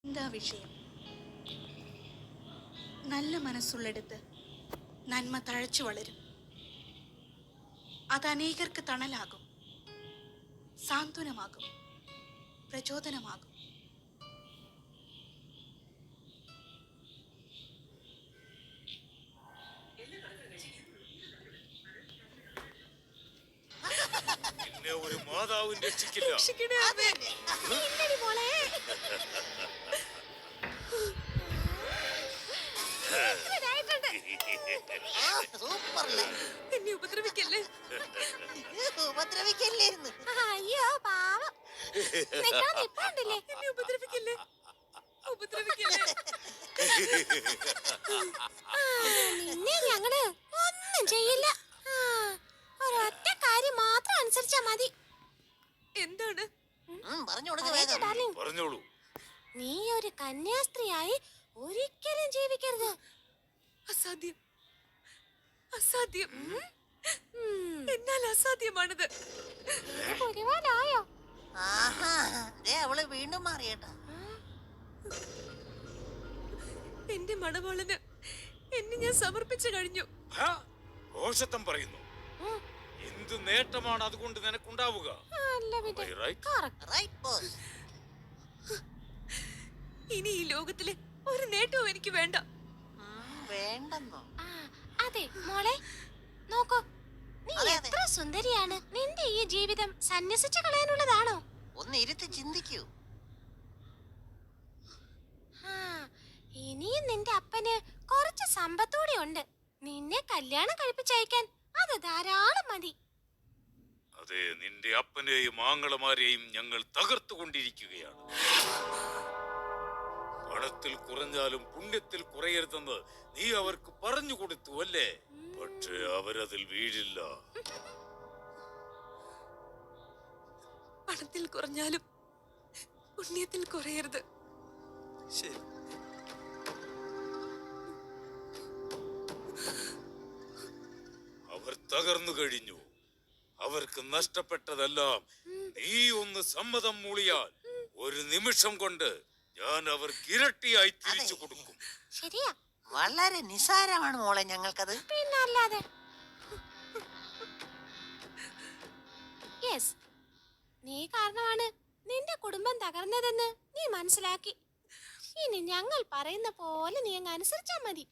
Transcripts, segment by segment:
എന്താ വിഷയം? നല്ല മനസ്സുള്ളിടത്ത് നന്മ തഴച്ചു വളരും. അത് അനേകർക്ക് തണലാകും, സാന്ത്വനമാകും, പ്രചോദനമാകും. ഒരു മാതാവും രക്ഷിക്കില്ല. എന്നെ ഉപദ്രവിക്കല്ലേ? ഉപദ്രവിക്കല്ലേന്ന്. അയ്യോ പാവം. നിപ്പുണ്ടല്ലേ? എന്നെ ഉപദ്രവിക്കല്ലേ, ഉപദ്രവിക്കല്ലേ. നിന്നെ ഞങ്ങള് ഒന്നും ചെയ്യില്ല. ഒരൊറ്റ കാര്യം മാത്രം അനുസരിച്ചാ മതി. എന്താണ്? പറഞ്ഞോളൂ. നീ ഒരു കന്യാസ്ത്രീയായി ഒരിക്കലും ജീവിക്കരുത്. അസാധ്യം, അസാധ്യം. എന്നാൽ അസാധ്യമാണിത്. അവള് വീണ്ടും മാറിയേട്ടാ. എന്റെ മണവാളന് എന്നെ ഞാൻ സമർപ്പിച്ചു കഴിഞ്ഞു. ഘോഷത്വം പറയുന്നു. എന്ത് നേട്ടമാണ് അതുകൊണ്ട് നിനക്കുണ്ടാവുക? ഇനി ഈ ലോകത്തില് ഒരു നേട്ടവും എനിക്ക് വേണ്ട. വേണ്ടെന്നോ? അതെ മോളെ, നോക്കൂ, നീ എത്ര സുന്ദരിയാണ്. നിന്റെ ഈ ജീവിതം സന്യസിച്ചു കളയാനുള്ളതാണോ? ഒന്ന് ഇരുത്തി ചിന്തിക്കൂ. ഇനിയും നിന്റെ അപ്പന് കുറച്ച് സമ്പത്തൂടെ ഉണ്ട്. നിന്നെ കല്യാണം കഴിപ്പിച്ചയക്കാൻ അത് ധാരാളം മതി. അതെ, നിന്റെ അപ്പനെയും ആങ്ങളമാരെയും ഞങ്ങൾ തകർത്തുകൊണ്ടിരിക്കുകയാണ്. പണത്തിൽ കുറഞ്ഞാലും പുണ്യത്തിൽ കുറയരുതെന്ന് നീ അവർക്ക് പറഞ്ഞു കൊടുത്തു അല്ലേ? പക്ഷേ അവരതിൽ വീഴില്ല. പണത്തിൽ കുറഞ്ഞാലും പുണ്യത്തിൽ കുറയരുത്. ശരി. അവർ തകർന്നു കഴിഞ്ഞു. അവർക്ക് നഷ്ടപ്പെട്ടതെല്ലാം നീ ഒന്ന് സമ്മതം മൂളിയാൽ ഒരു നിമിഷം കൊണ്ട് ഞാൻ അവർക്ക് ഇരട്ടിയായി തിരിച്ചു കൊടുക്കും. ശരിയാ, വളരെ നിസാരമാണ് മോളെ ഞങ്ങൾക്കത്. പിന്നല്ലാതെ. യെസ്, നീ കാരണമാണ് നിന്റെ കുടുംബം തകർന്നതെന്ന് നീ മനസ്സിലാക്കി. ഇനി ഞങ്ങൾ പറയുന്ന പോലെ നീ അങ്ങ് അനുസരിച്ചാ മതി.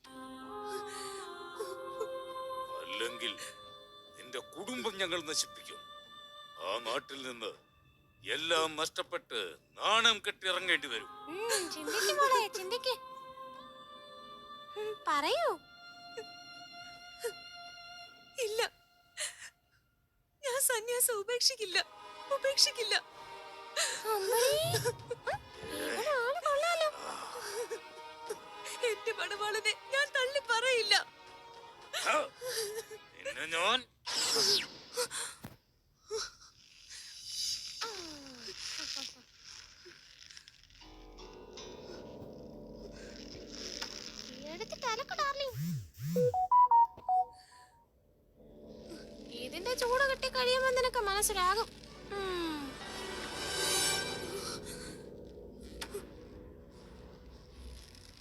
അല്ലെങ്കിൽ നിന്റെ കുടുംബം ഞങ്ങൾ നശിപ്പിക്കും. ആ നാട്ടിൽ നിന്ന് എല്ലാം നഷ്ടപ്പെട്ട് നാണം കെട്ടിറങ്ങേണ്ടി വരും. ചിന്തിക്ക്, പറയൂ. ഇല്ല, ഞാൻ സന്യാസം ഉപേക്ഷിക്കില്ല, ഉപേക്ഷിക്കില്ല. എന്റെ മണവാളനെ ഞാൻ തള്ളി പറയില്ല. ഞാൻ ഇതിന്റെ ചൂട് കിട്ടി കഴിയുമ്പോ നിനക്ക് മനസ്സിലാകും.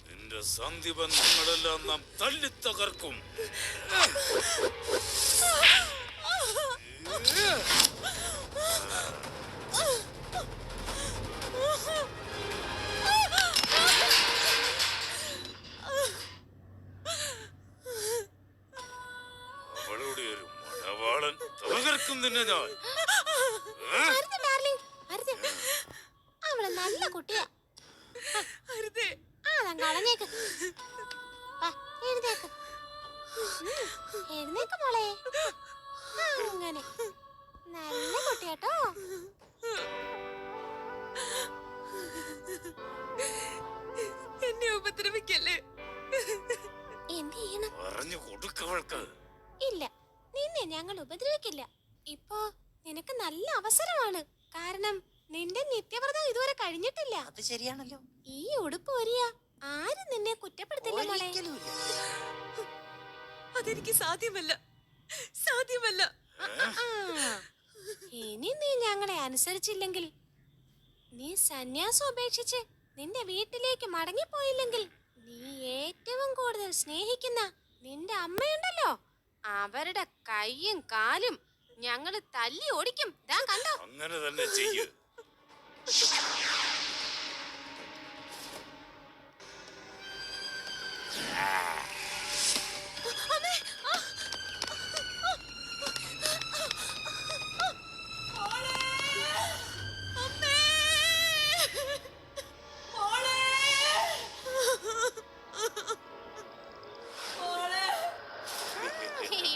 നിന്റെ സന്ധി ബന്ധങ്ങളെല്ലാം നാം തല്ലി തകർക്കും. അവളുടെ ഒരു മണവാളൻ തകർക്കും നിന്നെ ഞാൻ. അവള് നല്ല കുട്ടിയാ. കളഞ്ഞേക്ക്, എഴുന്നേക്ക്, എഴുന്നേക്ക് മോളെ. അങ്ങനെ നല്ല കുട്ടിയാട്ടോ. എന്നെ ഉപദ്രവിക്കല്ലേ. എന്ത് ചെയ്യണം? പറഞ്ഞു കൊടുക്കവൾക്ക്. ഇല്ല, നിന്നെ ഞങ്ങൾ ഉപദ്രവിക്കില്ല. ഇപ്പോ നിനക്ക് നല്ല അവസരമാണ്. കാരണം നിന്റെ നിത്യവ്രതം ഇതുവരെ കഴിഞ്ഞിട്ടില്ല. അത് ശരിയാണല്ലോ. ഈ ഉടുപ്പ് ഒരിയ ആരും നിന്നെ കുറ്റപ്പെടുത്തില്ല മോളെ. അതെനിക്ക് സാധ്യമല്ല, സാധ്യമല്ല. ഇനി നീ ഞങ്ങളെ അനുസരിച്ചില്ലെങ്കിൽ നീ സന്യാസം ഉപേക്ഷിച്ച് നിന്റെ വീട്ടിലേക്ക് മടങ്ങിപ്പോയില്ലെങ്കിൽ നീ ഏറ്റവും കൂടുതൽ സ്നേഹിക്കുന്ന നിന്റെ അമ്മയുണ്ടല്ലോ, അവരുടെ കൈയും കാലും ഞങ്ങള് തല്ലി ഓടിക്കും. ദാ കണ്ടോ? അങ്ങനെ തന്നെ ചെയ്യ്.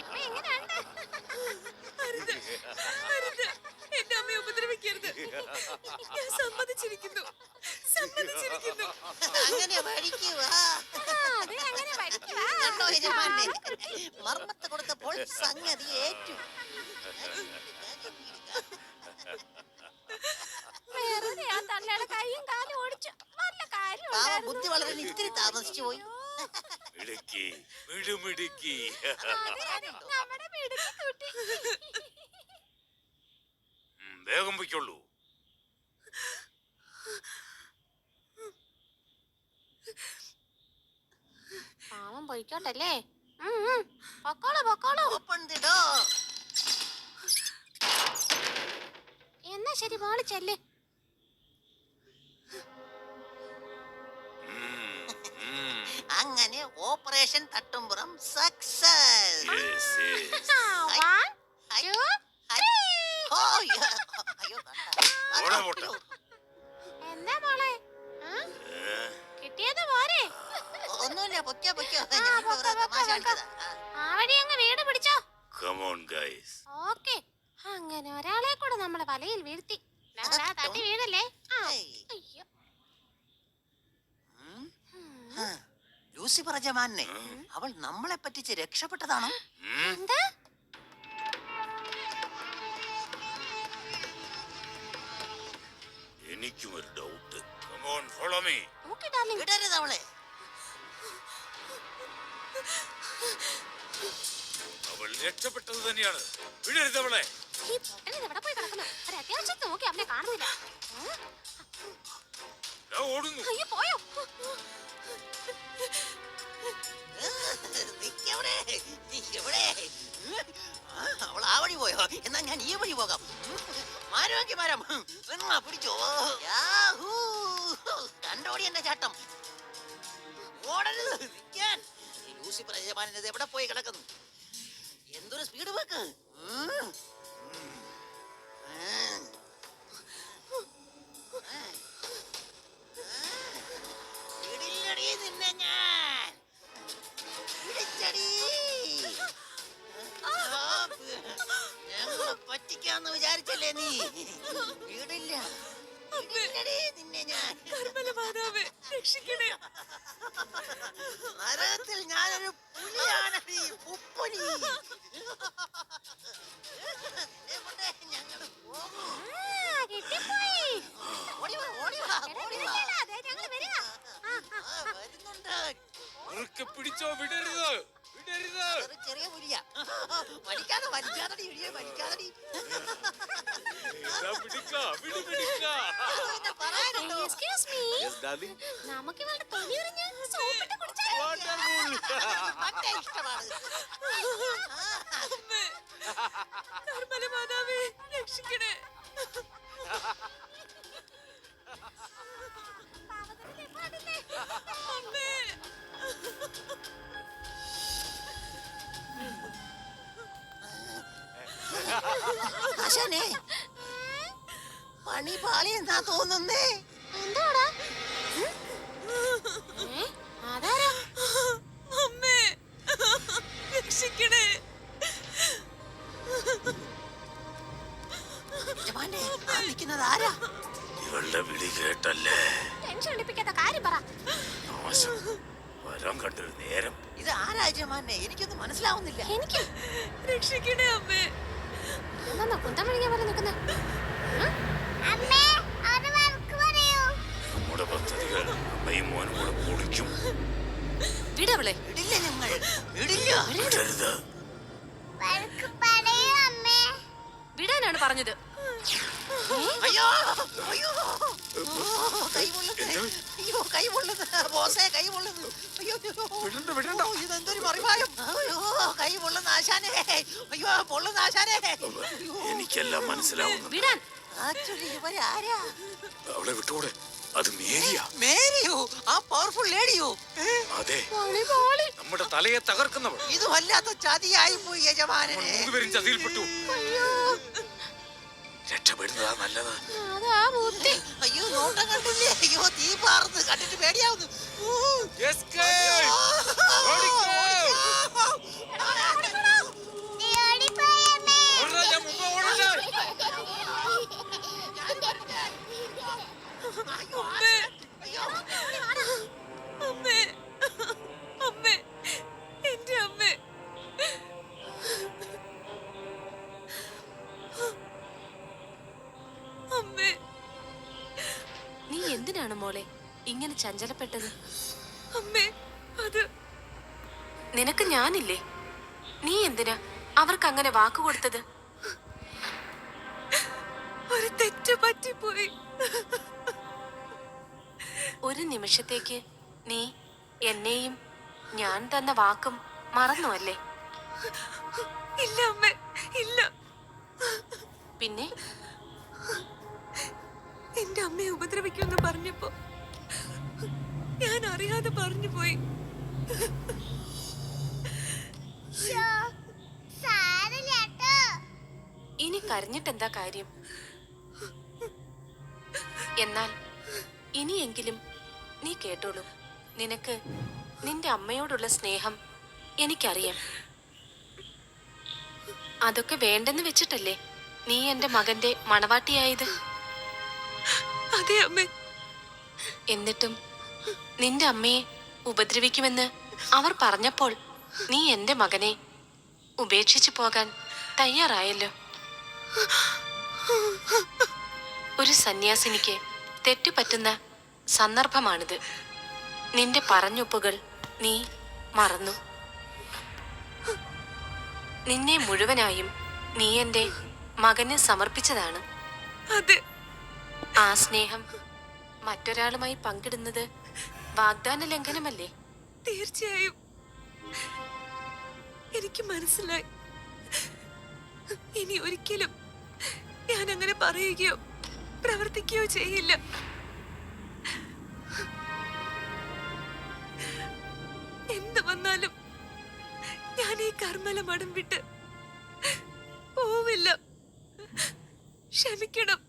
ഇപ്പൊ എങ്ങനെയുണ്ട്? എന്റെ അമ്മയെ ഉപദ്രവിക്കരുത്. ഞാൻ സമ്മതിച്ചിരിക്കുന്നു. അങ്ങനെ പഠിക്കുവാ. അത് അങ്ങനെ പഠിക്കുവാ. കണ്ടോ യജമാനെ, മർമ്മത്ത് കൊടുത്തപ്പോൾ സംഗതി ഏറ്റു. വെറുതെ ആ തള്ളയുടെ കൈയും കാലും ഓടിച്ചു. വല്ല കാര്യം പാവം ഉണ്ടായിരുന്നോ? ബുദ്ധി വളരെ ഇത്തിരി താമസിച്ചു പോയി. മിടുക്കി, മിടുമിടുക്കി. അതെ, അതെ, നമ്മുടെ മിടുക്കി കുട്ടി. വേഗം പൊയ്ക്കൊള്ളൂ. പാവം പോയിക്കോട്ടല്ലേ. പൊക്കോളൂ പൊക്കോളൂ. Open the door. എന്നാ ശരി, മോള് ചെല്ല്. അങ്ങനെ ഓപ്പറേഷൻ തട്ടുംപുറം സക്സസ്. Yes, yes. 1, 2, 3. അയ്യോ ഓടാ, ഓടാ. എന്താ മോളെ? കിട്ടിയത് പോരെ? ഒന്നുമില്ല, പൊയ്ക്കോ പൊയ്ക്കോ. പൊക്കോ, ഞാനിപ്പോ പൊക്കോ, തമാശ പൊക്കോ. കാണിച്ചതാ. ആ വഴി അങ്ങ് വീട് പിടിച്ചോ. Come on, guys. ഓക്കെ, അങ്ങനെ ഒരാളെ കൂടെ നമ്മളെ വലയിൽ വീഴ്ത്തി. ദാ, ദാ, തട്ടി വീഴല്ലേ. അയ്യോ. ലൂസിഫർ യജമാനെ, അവൾ നമ്മളെ പറ്റിച്ച് രക്ഷപ്പെട്ടതാണോ? എന്താ? എനിക്കും ഒരു doubt. Come on, follow me. നോക്കി ഡാർലിംഗ്. വിടരുത് അവളെ. അവൾ രക്ഷപ്പെട്ടത് തന്നെയാണ്. വിടരുത് അവളെ. ഈ പൊട്ടൻ എവിടെ പോയി കിടക്കുന്നു? ഒരു അത്യാവശ്യത്തിന് നോക്കി അവനെ കാണുന്നില്ല. ദാ ഓടുന്നു. അയ്യോ, പോയോ? നിക്കവിടെ, നിക്കവിടെ. അവൾ ആ വഴി പോയോ? എന്നാ ഞാൻ ഈ വഴി പോകാം. മാരമാക്കി മരം പിടിച്ചോ. യാഹൂ. കണ്ടോടി എന്റെ ചാട്ടം. ഓടരുത്, നിൽക്കാൻ. ലൂസിഫർ യജമാനത് എവിടെ പോയി കിടക്കുന്നു? എന്തൊരു സ്പീഡ് വെക്ക്. പിടില്ലടി നിന്നെ ഞാൻ. പിടിച്ചടി. ഞങ്ങളെ പറ്റിക്കാന്ന് വിചാരിച്ചല്ലേ നീ? വീടില്ല. പിടില്ലടി നിന്നെ ഞാൻ. നരകത്തിൽ ഞാനൊരു പുലിയാണടി, പുപ്പുലി. നിന്നെ കൊണ്ടേ ഞങ്ങള് പോകും. കിട്ടിപ്പോയി. ഓടി വാ, ഓടി വാ, എടാ, ഓടി വാ. വിളിക്കണ്ട, ദേ ഞങ്ങള് വരുവാ. വരുന്നുണ്ട്. ഉറക്കെ പിടിച്ചോ, വിടരുത്, വിടരുത്. ഒരു ചെറിയ പുലിയാ. വലിക്കാതെ വലിക്കാതടി, ഇടിയെ വലിക്കാതടി. ഇതാ പിടിക്ക, വിടു പിടിക്ക. അത് പിന്നെ പറയാനുണ്ടോ? Excuse me. Yes, darling. നമുക്ക് ഇവളുടെ തൊലി ഉരിഞ്ഞ് സോപ്പിട്ട് കുടിച്ചാലോ? Wonderful. മറ്റേ ഇഷ്ടമാണ്. പാവത്തിന് പാടില്ലേ? ആശാനെ, പണി പാളിയെന്നാ തോന്നുന്നേ. എന്താടാ? അതാരാ? യജമാനെ, ആ നിൽക്കുന്നത് ആരാ? ഇവളുടെ വിളി കേട്ടല്ലേ? ടെൻഷൻ അടിപ്പിക്കാത്ത കാര്യം പറ. നാശം. വരം കണ്ടൊരു നേരം. ഇത് ആരാ യജമാനെ? എനിക്കൊന്നും മനസ്സിലാവുന്നില്ല. എനിക്ക് രക്ഷിക്കണേ അമ്മേ. എന്താ കുന്തം വിളിക്കാൻ പോലെ നിൽക്കുന്നത്? നമ്മുടെ പദ്ധതികൾ അമ്മയും മോനും കൂടെ പൊളിക്കും. വിടവളെ. വിടില്ല ഞങ്ങൾ, വിടില്ല. വിടരുത്. വിടാനാണ് പറഞ്ഞത്. അയ്യോ അയ്യോ കൈ പൊള്ളുന്നു. അയ്യോ കൈ പൊള്ളുന്നു ബോസേ, കൈ പൊള്ളുന്നു. അയ്യോ അയ്യോ ഇതെന്തൊരു മറിമായം. അയ്യോ കൈ പൊള്ളുന്ന ആശാനേ. അയ്യോ പൊള്ളുന്ന ആശാനേ. എനിക്കെല്ലാം മനസ്സിലാവുന്നു. വിടാൻ. ആക്ച്വലി ഇവരാരാ? അവളെ വിട്ടുകൂടെ, അത് മേരിയാ. മേരിയോ? ആ പവർഫുൾ ലേഡിയോ? അതെ, മോളി, മോളി. നമ്മുടെ തലയെ തകർക്കുന്നവൾ. ഇത് വല്ലാത്ത ചതിയായി പോയി യജമാനനെ. മൂന്നുപേരും ചതിയിൽപ്പെട്ടു. അയ്യോ, രക്ഷപ്പെടുന്നതാ നല്ലത്. അതാ ബുദ്ധി. അയ്യോ നോട്ടം കണ്ടില്ലേ? അയ്യോ തീ പാർന്ന് കണ്ടിട്ട് പേടിയാവുന്നു. അമ്മേ, അമ്മേ, എന്റെ അമ്മേ. അമ്മേ, നീ എന്തിനാണ് മോളെ ഇങ്ങനെ ചഞ്ചലപ്പെട്ടത്? അമ്മേ, അത് നിനക്ക് ഞാനില്ലേ? നീ എന്തിനാ അവർക്ക് അങ്ങനെ വാക്ക് കൊടുത്തത്? ഒരു തെറ്റ് പറ്റിപ്പോയി. ഒരു നിമിഷത്തേക്ക് നീ എന്നെയും ഞാൻ തന്ന വാക്കും മറന്നു അല്ലേ? ഇല്ല അമ്മേ, ഇല്ല. പിന്നെ എന്റെ അമ്മയെ ഉപദ്രവിക്കുമെന്ന് പറഞ്ഞപ്പോ ഞാൻ അറിയാതെ പറഞ്ഞു പോയി. ഇനി കരഞ്ഞിട്ടെന്താ കാര്യം? എന്നാൽ ഇനിയെങ്കിലും നീ കേട്ടോളൂ. നിനക്ക് നിന്റെ അമ്മയോടുള്ള സ്നേഹം എനിക്കറിയാം. അതൊക്കെ വേണ്ടെന്ന് വെച്ചിട്ടല്ലേ നീ എന്റെ മകന്റെ മണവാട്ടിയായത്? അതെ അമ്മേ. എന്നിട്ടും നിന്റെ അമ്മയെ ഉപദ്രവിക്കുമെന്ന് അവർ പറഞ്ഞപ്പോൾ നീ എന്റെ മകനെ ഉപേക്ഷിച്ചു പോകാൻ തയ്യാറായല്ലോ. ഒരു സന്യാസിനിക്ക് തെറ്റുപറ്റുന്ന സന്ദർഭമാണിത്. നിന്റെ പറഞ്ഞൊപ്പുകൾ നീ മറന്നു. നിന്നെ മുഴുവനായും നീ എന്റെ മകന് സമർപ്പിച്ചതാണ്. അതെ. ആ സ്നേഹം മറ്റൊരാളുമായി പങ്കിടുന്നത് വാഗ്ദാന ലംഘനമല്ലേ? തീർച്ചയായും എനിക്ക് മനസ്സിലായി. ഇനി ഒരിക്കലും ഞാൻ അങ്ങനെ പറയുകയോ പ്രവർത്തിക്കുകയോ ചെയ്യില്ല. എന്ത് വന്നാലും ഞാൻ ഈ കർമ്മല മഠം വിട്ട് പോവില്ല. ക്ഷമിക്കണം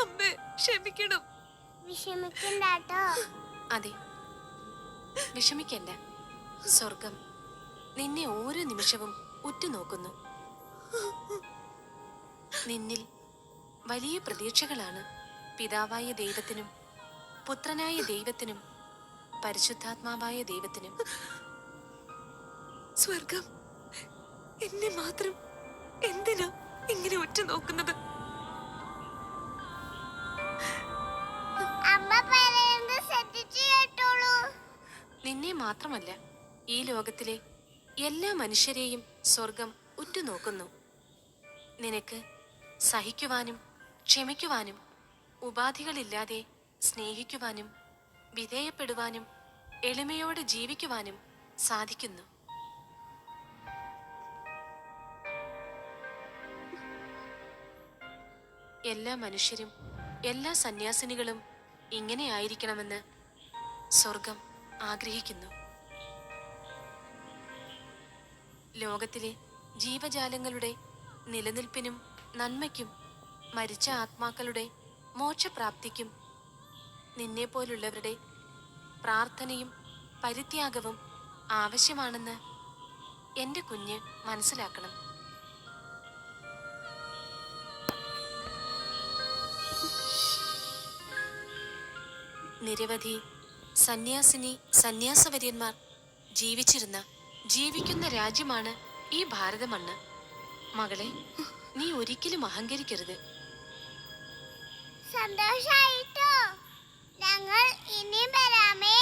അമ്മേ, ക്ഷമിക്കണം. വിഷമിക്കണ്ടാട്ടോ. അതെ, വിഷമിക്കണ്ട. സ്വർഗം നിന്നെ ഓരോ നിമിഷവും ഉറ്റുനോക്കുന്നു. നിന്നിൽ വലിയ പ്രതീക്ഷകളാണ് പിതാവായ ദൈവത്തിനും പുത്രനായ ദൈവത്തിനും പരിശുദ്ധാത്മാവായ ദൈവത്തിനും. സ്വർഗം എന്നെ മാത്രം എന്തിനാ ഇങ്ങനെ ഉറ്റുനോക്കുന്നത്? അമ്മ പറയുന്നത് ശ്രദ്ധിച്ചു കേട്ടോളൂ. നിന്നെ മാത്രമല്ല, ഈ ലോകത്തിലെ എല്ലാ മനുഷ്യരെയും സ്വർഗം ഉറ്റുനോക്കുന്നു. നിനക്ക് സഹിക്കുവാനും ക്ഷമിക്കുവാനും ഉപാധികളില്ലാതെ സ്നേഹിക്കുവാനും വിധേയപ്പെടുവാനും എളിമയോടെ ജീവിക്കുവാനും സാധിക്കുന്നു. എല്ലാ മനുഷ്യരും എല്ലാ സന്യാസിനികളും ഇങ്ങനെ ആയിരിക്കണമെന്ന് സ്വർഗം ആഗ്രഹിക്കുന്നു. ലോകത്തിലെ ജീവജാലങ്ങളുടെ നിലനിൽപ്പിനും നന്മയ്ക്കും മരിച്ച ആത്മാക്കളുടെ മോക്ഷപ്രാപ്തിക്കും നിന്നെപ്പോലുള്ളവരുടെ പ്രാർത്ഥനയും പരിത്യാഗവും ആവശ്യമാണെന്ന് എൻ്റെ കുഞ്ഞ് മനസ്സിലാക്കണം. നിരവധി സന്യാസിനി സന്യാസവര്യന്മാർ ജീവിക്കുന്ന രാജ്യമാണ് ഈ ഭാരതമണ്ണ്. മകളെ, നീ ഒരിക്കലും അഹങ്കരിക്കരുത്. സന്തോഷായിട്ടോ. ഞങ്ങൾ ഇനിയും വരാമേ.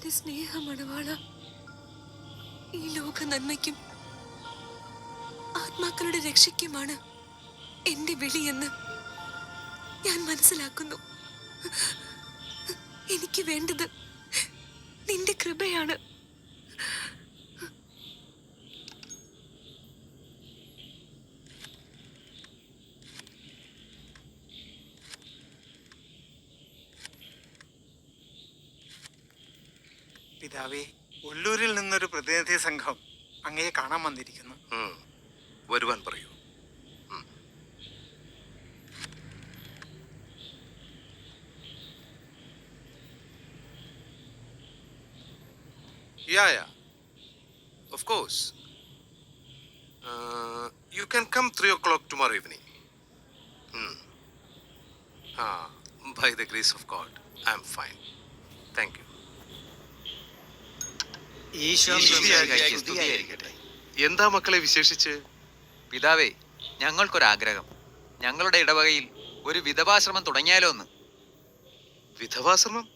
എന്റെ സ്നേഹമണവാള, ഈ ലോക നന്മയ്ക്കും ആത്മാക്കളുടെ രക്ഷയ്ക്കുമാണ് എന്റെ വിളിയെന്ന് ഞാൻ മനസ്സിലാക്കുന്നു. എനിക്ക് വേണ്ടത് നിന്റെ കൃപയാണ്. പിതാവേ, ഉള്ളൂരിൽ നിന്നൊരു പ്രതിനിധി സംഘം അങ്ങയെ കാണാൻ വന്നിരിക്കുന്നു. വരുവാൻ പറയൂ. Yeah. Of course. You can come 3 o'clock tomorrow evening. By the grace of God, I am fine. Thank you. എന്താ മക്കളെ വിശേഷിച്ച്? പിതാവേ, ഞങ്ങൾക്കൊരാഗ്രഹം. ഞങ്ങളുടെ ഇടവകയിൽ ഒരു വിധവാശ്രമം തുടങ്ങിയാലോ എന്ന്. വിധവാശ്രമം?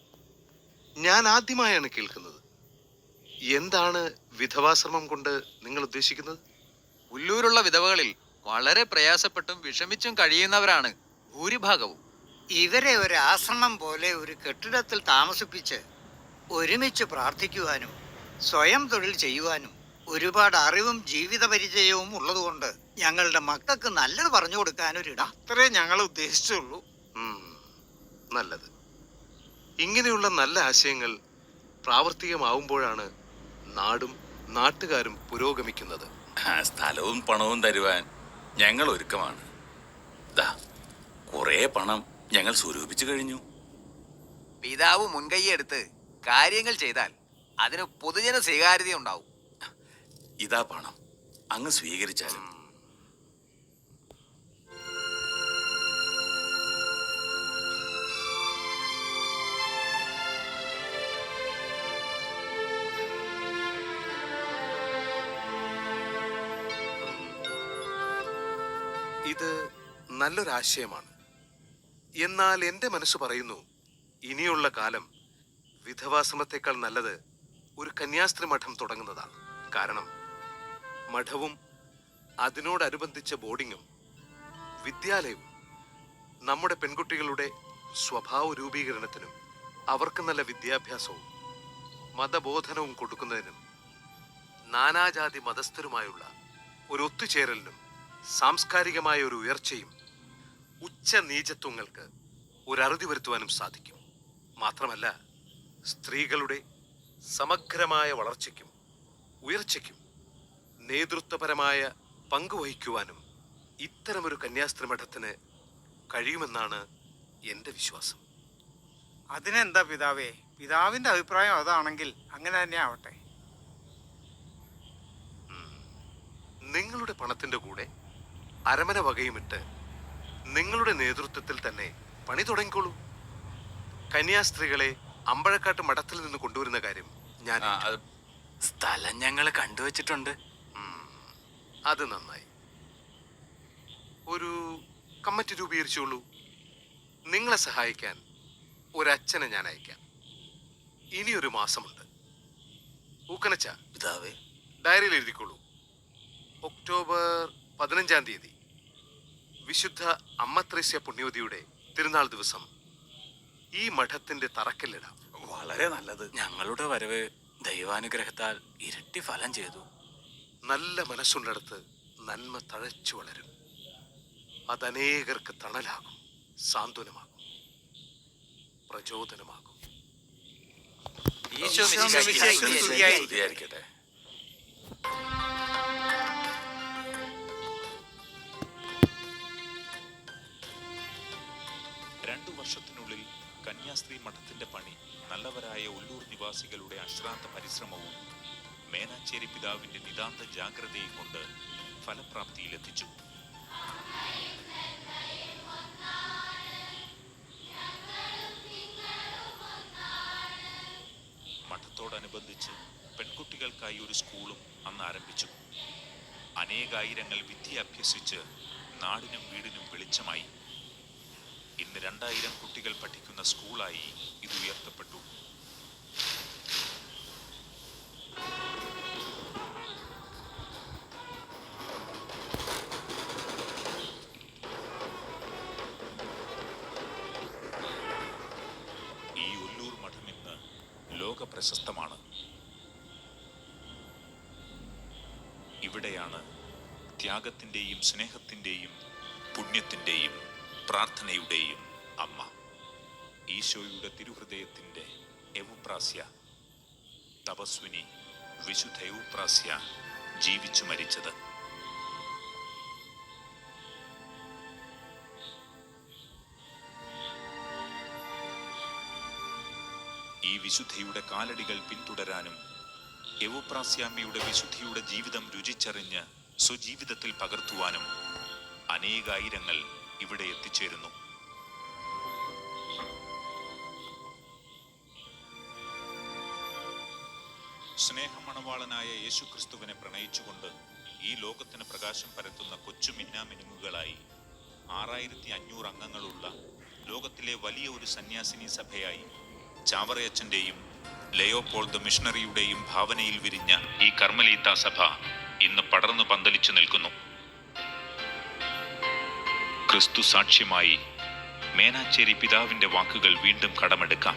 ഞാൻ ആദ്യമായാണ് കേൾക്കുന്നത്. എന്താണ് വിധവാശ്രമം കൊണ്ട് നിങ്ങൾ ഉദ്ദേശിക്കുന്നത്? ഉള്ളൂരുള്ള വിധവകളിൽ വളരെ പ്രയാസപ്പെട്ടും വിഷമിച്ചും കഴിയുന്നവരാണ് ഭൂരിഭാഗവും. ഇവരെ ഒരു ആശ്രമം പോലെ ഒരു കെട്ടിടത്തിൽ താമസിപ്പിച്ച് ഒരുമിച്ച് പ്രാർത്ഥിക്കുവാനും സ്വയം തൊഴിൽ ചെയ്യുവാനും ഒരുപാട് അറിവും ജീവിത പരിചയവും ഉള്ളതുകൊണ്ട് ഞങ്ങളുടെ മക്കൾക്ക് നല്ലത് പറഞ്ഞു കൊടുക്കാനൊരിടം. അത്രേ ഞങ്ങൾ ഉദ്ദേശിച്ചുള്ളൂ. നല്ലത്. ഇങ്ങനെയുള്ള നല്ല ആശയങ്ങൾ പ്രാവർത്തികമാവുമ്പോഴാണ് നാടും നാട്ടുകാരും പുരോഗമിക്കുന്നത്. സ്ഥലവും പണവും തരുവാൻ ഞങ്ങൾ ഒരുക്കമാണ്. ദാ കുറെ പണം ഞങ്ങൾ സ്വരൂപിച്ചു കഴിഞ്ഞു. പിതാവ് മുൻകൈയെടുത്ത് കാര്യങ്ങൾ ചെയ്താൽ അതിന് പൊതുജന സ്വീകാര്യത ഉണ്ടാവും. ഇതാ പണം, അങ്ങ് സ്വീകരിച്ചാലും. ഇത് നല്ലൊരാശയമാണ്. എന്നാൽ എൻ്റെ മനസ്സ് പറയുന്നു, ഇനിയുള്ള കാലം വിധവാശ്രമത്തെക്കാൾ നല്ലത് ഒരു കന്യാസ്ത്രീ മഠം തുടങ്ങുന്നതാണ്. കാരണം മഠവും അതിനോടനുബന്ധിച്ച ബോർഡിങ്ങും വിദ്യാലയവും നമ്മുടെ പെൺകുട്ടികളുടെ സ്വഭാവ രൂപീകരണത്തിനും അവർക്ക് നല്ല വിദ്യാഭ്യാസവും മതബോധനവും കൊടുക്കുന്നതിനും നാനാജാതി മതസ്ഥരുമായുള്ള ഒരു ഒത്തുചേരലിനും സാംസ്കാരികമായ ഒരു ഉയർച്ചയും ഉച്ച നീചത്വങ്ങൾക്ക് ഒരു അറുതി വരുത്തുവാനും സാധിക്കും. മാത്രമല്ല, സ്ത്രീകളുടെ സമഗ്രമായ വളർച്ചയ്ക്കും ഉയർച്ചയ്ക്കും നേതൃത്വപരമായ പങ്കുവഹിക്കുവാനും ഇത്തരമൊരു കന്യാസ്ത്രീ മഠത്തിന് കഴിയുമെന്നാണ് എൻ്റെ വിശ്വാസം. അതിനെന്താ പിതാവേ, പിതാവിന്റെ അഭിപ്രായം അതാണെങ്കിൽ അങ്ങനെ തന്നെ ആവട്ടെ. നിങ്ങളുടെ പണത്തിന്റെ കൂടെ അരമന വകയുമിട്ട് നിങ്ങളുടെ നേതൃത്വത്തിൽ തന്നെ പണി തുടങ്ങിക്കോളൂ. കന്യാസ്ത്രീകളെ അമ്പഴക്കാട്ട് മഠത്തിൽ നിന്ന് കൊണ്ടുവരുന്ന കാര്യം ഞാൻ സ്ഥലം ഞങ്ങൾ കണ്ടുവച്ചിട്ടുണ്ട്. അത് നന്നായി. ഒരു കമ്മിറ്റി രൂപീകരിച്ചോളൂ. നിങ്ങളെ സഹായിക്കാൻ ഒരച്ഛനെ ഞാൻ അയക്കാം. ഇനിയൊരു മാസമുണ്ട്. ഊക്കനച്ച പിതാവേ, ഡയറിയിൽ എഴുതിക്കോളൂ. ഒക്ടോബർ 15-ാം തീയതി വിശുദ്ധ അമ്മ ത്രേസ്യ പുണ്യവതിയുടെ തിരുനാൾ ദിവസം ഈ മഠത്തിന്റെ തറക്കല്ലിടാം. വളരെ നല്ലത്. ഞങ്ങളുടെ വരവ് ദൈവാനുഗ്രഹത്താൽ ഇരട്ടി ഫലം ചെയ്തു. നല്ല മനസ്സുള്ളിടത്ത് നന്മ തഴച്ചു വളരും. അതനേകർക്ക് തണലാകും, സാന്ത്വനമാകും, പ്രചോദനമാകും. ഈശോ മിശിഹായ്ക്ക് സ്തുതിയായിരിക്കട്ടെ. 2 വർഷത്തിനുള്ളിൽ കന്യാസ്ത്രീ മഠത്തിന്റെ പണി നല്ലവരായ ഉള്ളൂർ നിവാസികളുടെ അശ്രാന്ത പരിശ്രമവും മേനാച്ചേരി പിതാവിന്റെ നിതാന്ത ജാഗ്രതയും കൊണ്ട് ഫലപ്രാപ്തിയിലെത്തിച്ചു. മഠത്തോടനുബന്ധിച്ച് പെൺകുട്ടികൾക്കായി ഒരു സ്കൂളും അന്ന് ആരംഭിച്ചു. അനേകായിരങ്ങൾ വിദ്യ അഭ്യസിച്ച് നാടിനും വീടിനും വെളിച്ചമായി. ഇന്ന് 2000 കുട്ടികൾ പഠിക്കുന്ന സ്കൂളായി ഇത് ഉയർത്തപ്പെട്ടു. പ്രശസ്തമാണ്. ഇവിടെയാണ് ത്യാഗത്തിൻ്റെയും സ്നേഹത്തിൻ്റെയും പുണ്യത്തിൻ്റെയും പ്രാർത്ഥനയുടെയും അമ്മ, ഈശോയുടെ തിരുഹൃദയത്തിൻ്റെ എവുപ്രാസ്യ, തപസ്വിനി വിശുദ്ധ എവുപ്രാസ്യ ജീവിച്ചു മരിച്ചത്. ഈ വിശുദ്ധയുടെ കാലടികൾ പിന്തുടരാനും എവുപ്രാസ്യാമ്മയുടെ വിശുദ്ധിയുടെ ജീവിതം രുചിച്ചറിഞ്ഞ് സ്വജീവിതത്തിൽ പകർത്തുവാനും അനേകായിരങ്ങൾ ഇവിടെ എത്തിച്ചേരുന്നു. സ്നേഹമണവാളനായ യേശുക്രിസ്തുവിനെ പ്രണയിച്ചുകൊണ്ട് ഈ ലോകത്തിന് പ്രകാശം പരത്തുന്ന കൊച്ചു മിന്നാമിനുങ്ങുകളായി 6500 അംഗങ്ങളുള്ള ലോകത്തിലെ വലിയ ഒരു സന്യാസിനി സഭയായി ചാവറയച്ചന്റെയും ലയോപോൾഡ് മിഷണറിയുടെയും ഭാവനയിൽ വിരിഞ്ഞ ഈ കർമ്മലീത്ത സഭ ഇന്ന് പടർന്നു പന്തലിച്ചു നിൽക്കുന്നു. ക്രിസ്തു സാക്ഷ്യമായി മേനാച്ചേരി പിതാവിന്റെ വാക്കുകൾ വീണ്ടും കടമെടുക്കാം.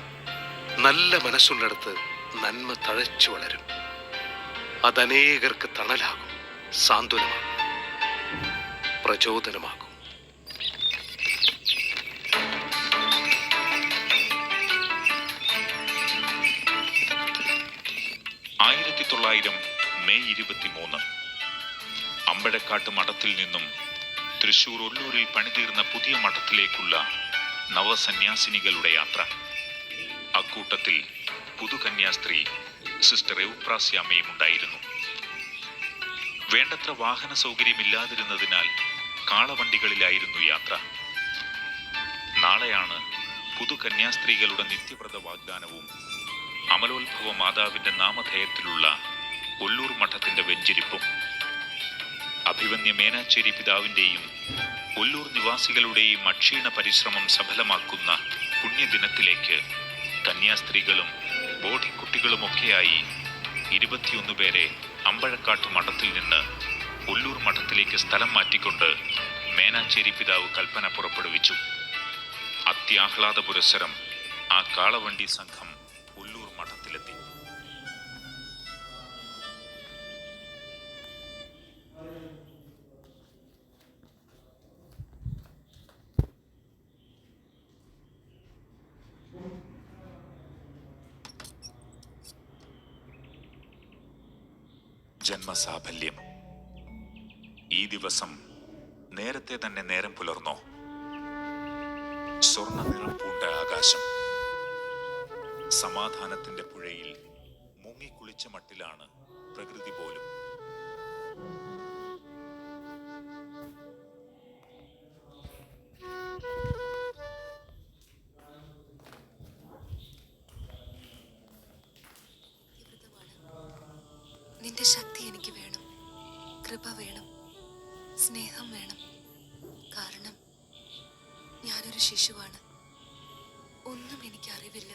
നല്ല മനസ്സുള്ളിടത്ത് നന്മ തഴച്ചു വളരും. അതനേകർക്ക് തണലാകും, സാന്ത്വനമാകും, പ്രചോദനമാകും. 1900 മെയ് 23 അമ്പഴക്കാട്ട് മഠത്തിൽ നിന്നും തൃശൂർ ഒല്ലൂരിൽ പണിതീർന്ന പുതിയ മഠത്തിലേക്കുള്ള നവസന്യാസിനികളുടെ യാത്ര. അക്കൂട്ടത്തിൽ പുതുകന്യാസ്ത്രീ സിസ്റ്റർ എവുപ്രാസ്യാമ്മയും ഉണ്ടായിരുന്നു. വേണ്ടത്ര വാഹന സൗകര്യമില്ലാതിരുന്നതിനാൽ കാളവണ്ടികളിലായിരുന്നു യാത്ര. നാളെയാണ് പുതുകന്യാസ്ത്രീകളുടെ നിത്യവ്രത വാഗ്ദാനവും അമലോത്ഭവ മാതാവിന്റെ നാമധേയത്തിലുള്ള ഒല്ലൂർ മഠത്തിന്റെ വെഞ്ചരിപ്പും. അഭിവന്യ മേനാച്ചേരി പിതാവിന്റെയും ഒല്ലൂർ നിവാസികളുടെയും അക്ഷീണ പരിശ്രമം സഫലമാക്കുന്ന പുണ്യദിനത്തിലേക്ക് കന്യാസ്ത്രീകളും ബോധിക്കുട്ടികളുമൊക്കെയായി 21 പേരെ അമ്പഴക്കാട്ട് മഠത്തിൽ നിന്ന് ഒല്ലൂർ മഠത്തിലേക്ക് സ്ഥലം മാറ്റിക്കൊണ്ട് മേനാച്ചേരി പിതാവ് കൽപ്പന പുറപ്പെടുവിച്ചു. അത്യാഹ്ലാദ പുരസ്സരം ആ കാളവണ്ടി സംഘം ഒല്ലൂർ മഠത്തിലെത്തി. ജന്മസാഫല്യം. ഈ ദിവസം നേരത്തെ തന്നെ നേരം പുലർന്നോ? സ്വർണ്ണ നിറം പൂണ്ട ആകാശം സമാധാനത്തിന്റെ പുഴയിൽ മുങ്ങിക്കുളിച്ച മട്ടിലാണ് പ്രകൃതി പോലും. നിന്റെ ശക്തി എനിക്ക് വേണം, കൃപ വേണം, സ്നേഹം വേണം. കാരണം ഞാനൊരു ശിശുവാണ്, ഒന്നും എനിക്ക് അറിവില്ല.